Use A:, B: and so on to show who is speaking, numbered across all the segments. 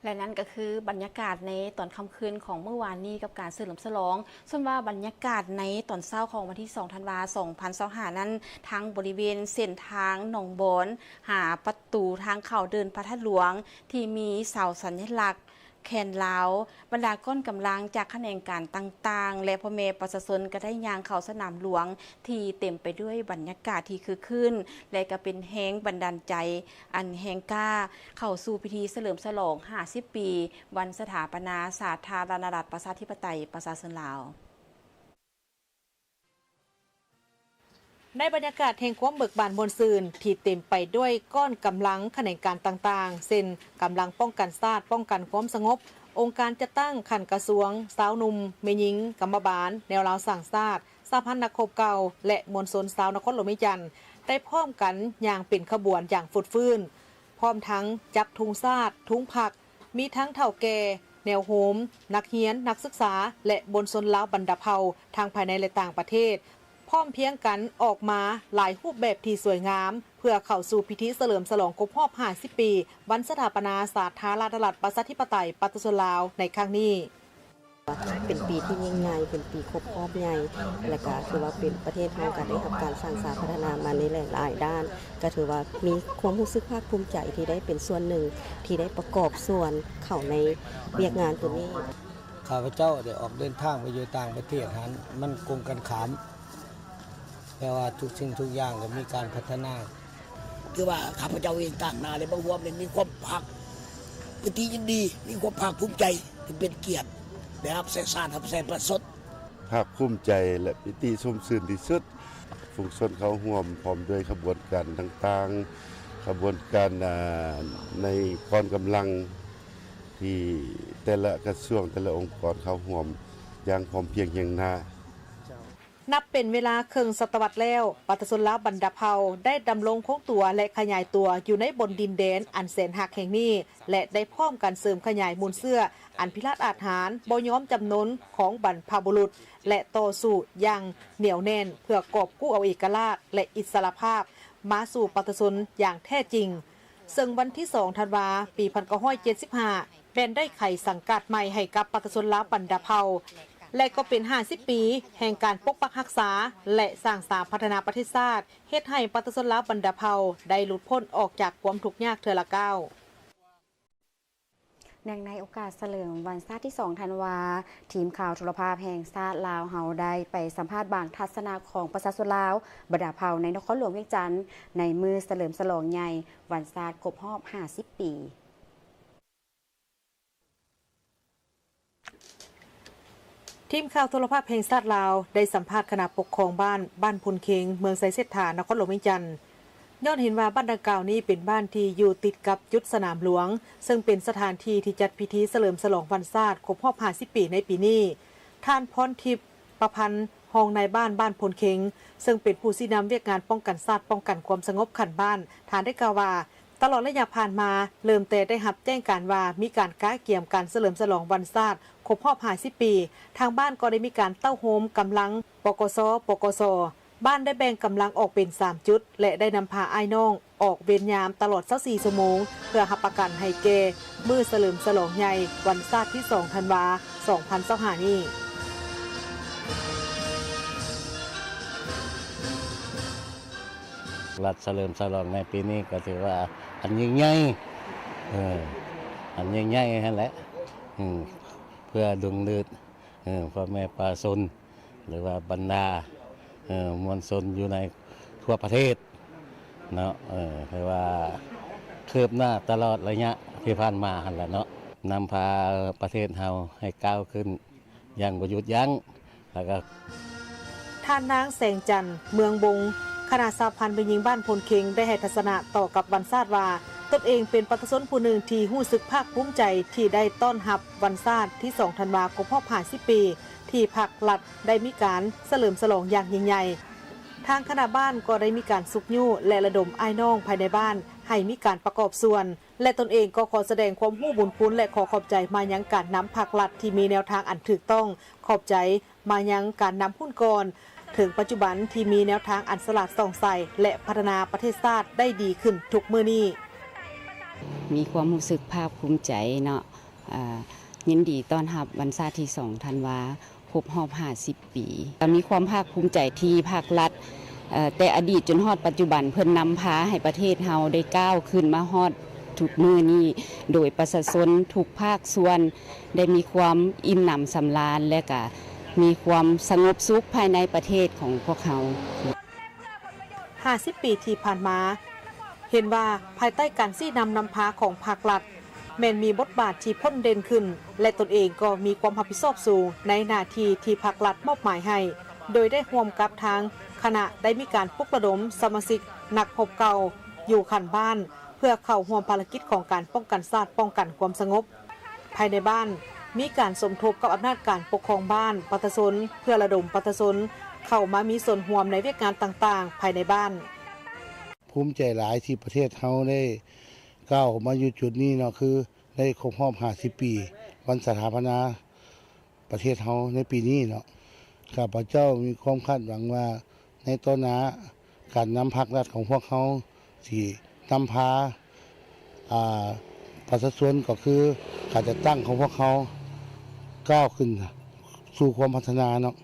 A: และนั่นก็คือบรรยากาศในตอนค่ำคืนของเมื่อวานนี้กับการเฉลิมฉลองส่วนว่าบรรยากาศในตอนเช้าของวันที่2ธันวาคม2025นั้นทั้งบริเวณเส้นทางหนองบอนหาประตูทางเข้าเดินพระธาตุหลวงที่มีเสาสัญลักษณ์แคนลาวบรรดาก้นกำลังจากแขนงการต่างๆและพ่อแม่ประชาชนก็ได้ย่างเข้าสนามหลวงที่เต็มไปด้วยบรรยากาศที่คึกคืนและก็เป็นแห่งบันดาลใจอันแห่งกล้าเข้าสู่พิธีเฉลิมฉลอง50 ปีวันสถาปนาสาธารณรัฐประชาธิปไตยประชาชนลาว
B: ในบรรยากาศแห่งความเบิกบานมวลซืนที่เต็มไปด้วยก้อนกำลังแขนงการต่างๆเช่นกำลังป้องกันชาติป้องกันความสงบองค์การจะตั้งขันกระทรวงสาวนุ่มเมยิงกรรมบาลแนวราวสั่งชาติสหพันธ์นักรบเก่าและมวลชนสาวนครหลวงมิจันทร์ได้พร้อมกันอย่างเป็นขบวนอย่างฟุดฟื้นพร้อมทั้งจับทุงชาติทุงผักมีทั้งเฒ่าแก่แนวโฮมนักเรียนนักศึกษาและมวลชนลาวบรรดาเผ่าทางภายในและต่างประเทศพร้อมเพียงกันออกมาหลายรูปแบบที่สวยงามเพื่อเข้าสู่พิธีเฉลิมฉลองครบรอบ50 ปีวันสถาปนาสาธารณรัฐประชาธิปไตยประชาชนลาวในครั้งนี้
C: เป็นปีที่ยิ่งใหญ่เป็นปีครบรอบใหญ่และก็ถือว่าเป็นประเทศเฮาก็ได้รับการสร้างสรรค์พัฒนามาในหลายด้านก็ถือว่ามีความรู้สึกภาคภูมิใจที่ได้เป็นส่วนหนึ่งที่ได้ประกอบส่วนเข้าในเวียกงานตัวนี้
D: ข้าพเจ้าได้ออกเดินทางไปอยู่ต่างประเทศนั้นมันกงกันขามแปลว่าทุกสิ่งทุกอย่างก็มีการพัฒนา
E: คือว่าข้าพเจ้าเองต่างนาในบางวันมีความภาคปฏิยินดีมีความภาคภูมิใจที่เป็นเกียรติได้รับแสสารรับแสประสด
F: ภาคภูมิใจและปิติชมชื่นที่สุดฝูงชนเขาร่วมพร้อมด้วยขบวนการต่างๆขบวนการในกองกำลังที่แต่ละกระทรวงแต่ละองค์กรเขาร่วมอย่างพร้อมเพรียงอย่างนา
B: นับเป็นเวลาครึ่งศตวรรษแล้วประชาชนลาวบรรดาเผ่าได้ดำรงคงตัวและขยายตัวอยู่ในบนดินแดนอันแสนหักแห่งนี้และได้พร้อมกันเสริมขยายมูลเสื้ออันพิราชอาถรรพ์บ่ยอมจำนนของบรรพบุรุษและต่อสู้อย่างเหนียวแน่นเพื่อกอบกู้เอาเอกราชและอิสรภาพมาสู่ประชาชนอย่างแท้จริงซึ่งวันที่2ธันวาคมปี1975เป็นได้ไขสังกัดใหม่ให้กับประชาชนลาวบรรดาเผ่าและก็เป็น50 ปีแห่งการปกปักรักษาและสร้างสรรค์พัฒนาประเทศชาติเฮ็ดให้ประชาชนลาวบรรดาเผ่าได้หลุดพ้นออกจากความทุกข์ยากเทื่อละก้าว
A: เนื่องในโอกาสเฉลิมวันชาติที่2ธันวาทีมข่าวโทรภาพแห่งชาติลาวเฮาได้ไปสัมภาษณ์บางทัศนะของประชาชนลาวบรรดาเผ่าในนครหลวงเวียงจันทน์ในมือเฉลิมฉลองใหญ่วันชาติครบรอบ50 ปี
B: ทีมข่าวโทรภาพแห่งชาติลาวได้สัมภาษณ์คณะปกครองบ้านพุนเค็งเมืองไซเซฐานครหลวงเวียงจันทน์ย้อนเห็นว่าบ้านดังกล่าวนี้เป็นบ้านที่อยู่ติดกับจุดสนามหลวงซึ่งเป็นสถานที่ที่จัดพิธีเฉลิมฉลองวันชาติครบรอบ50 ปีในปีนี้ท่านพรทิพย์ประพันธ์รองนายบ้านพุนเค็งซึ่งเป็นผู้ชี้นำเวียกงานป้องกันชาติป้องกันความสงบขันบ้านท่านได้กล่าวว่าตลอดระยะผ่านมาเริ่มแต่ได้รับแจ้งการว่ามีการก้าเกี่ยมการเฉลิมฉลองวันชาติครบรอบ50 ปีทางบ้านก็ได้มีการเต้าโฮมกำลังปกสบ้านได้แบ่งกำลังออกเป็น3จุดและได้นำพาอ้ายน้องออกเวรยามตลอด24 ชั่วโมงเพื่อรับประกันให้แก่มื้อเฉลิมฉลองใหญ่วันชาติที่2ธันวาคม2025นี้
D: รัฐเฉลิมฉลองในปีนี้ก็ถือว่าอันยิ่งใหญ่อันยิ่งใหญ่นั่นแหละเพื่อดึงดูดพ่อแม่ประชาชนหรือว่าบรรดามวลชนอยู่ในทั่วประเทศเนาะคือว่าคืบหน้าตลอดระยะที่ผ่านมาหั่นแหละเนาะนำพาประเทศเฮาให้ก้าวขึ้นอย่างบ่หยุดยั้งแล้วก็
B: ท่านนางแสงจันทร์เมืองบงคณะสหพันธ์ไปยิงบ้านพลเค็งได้ให้ทัศนะต่อกับวันชาติว่าตนเองเป็นประชาชนผู้หนึ่งที่รู้สึกภาคภูมิใจที่ได้ต้อนรับวันชาติที่2ธันวาคมครบรอบ50 ปีที่ภาครัฐได้มีการเฉลิมฉลองอย่างยิ่งใหญ่ทางคณะบ้านก็ได้มีการสุกยู่และระดมอ้ายน้องภายในบ้านให้มีการประกอบส่วนและตนเองก็ขอแสดงความรู้บุญคุณและขอขอบใจมายังการนำภาครัฐที่มีแนวทางอันถูกต้องขอบใจมายังการนำหุ้นกรถึงปัจจุบันที่มีแนวทางอันสลัดส่องใสและพัฒนาประเทศชาติได้ดีขึ้นทุกมื้อนี้
G: มีความรู้สึกภาคภูมิใจเนาะยินดีต้อนรับวันชาติที่2ธันวาครบรอบ50 ปีมีความภาคภูมิใจที่ภาครัฐแต่อดีตจนฮอดปัจจุบันเพิ่นนำพาให้ประเทศเฮาได้ก้าวขึ้นมาฮอดทุกมือนี้โดยประชาชนทุกภาคส่วนได้มีความอิ่มหนำสำราญและก็มีความสงบสุขภายในประเทศของพวกเขา
B: 50 ปีที่ผ่านมาเห็นว่าภายใต้การซี่นำพาของภาครัฐแม้นมีบทบาทที่พ้นเด่นขึ้นและตนเองก็มีความรับผิดชอบสูงในหน้าที่ที่ภาครัฐมอบหมายให้โดยได้ร่วมกับทางคณะได้มีการปลุกระดมสมาชิกนักพบเก่าอยู่ขันบ้านเพื่อเข้าร่วมภารกิจของการป้องกันชาติป้องกันความสงบภายในบ้านมีการสมทบกับอำนาจการปกครองบ้านประชาชนเพื่อระดมประชาชนเข้ามามีส่วนร่วมในเวียกงานต่างๆภายในบ้าน
H: ภูมิใจหลายที่ประเทศเฮาได้ก้าวมาอยู่จุดนี้เนาะคือได้ครบรอบ50 ปีวันสถาปนาประเทศเฮาในปีนี้เนาะข้าพเจ้ามีความคาดหวังว่าในต้นหน้าการนำภาครัฐของพวกเขาที่นำพาประชาชนก็คือการจัดตั้งของพวกเขาก้าวขึ้นสู่ความพัฒนาเนาะ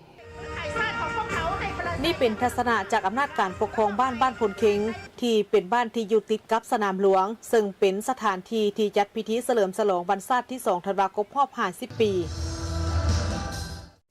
B: นี่เป็นทัศนะจากอำนาจการปกครองบ้านพลเค็งที่เป็นบ้านที่อยู่ติดกับสนามหลวงซึ่งเป็นสถานที่ที่จัดพิธีเฉลิมฉลองวันชาติที่2ธันวาคมรอบ50 ปี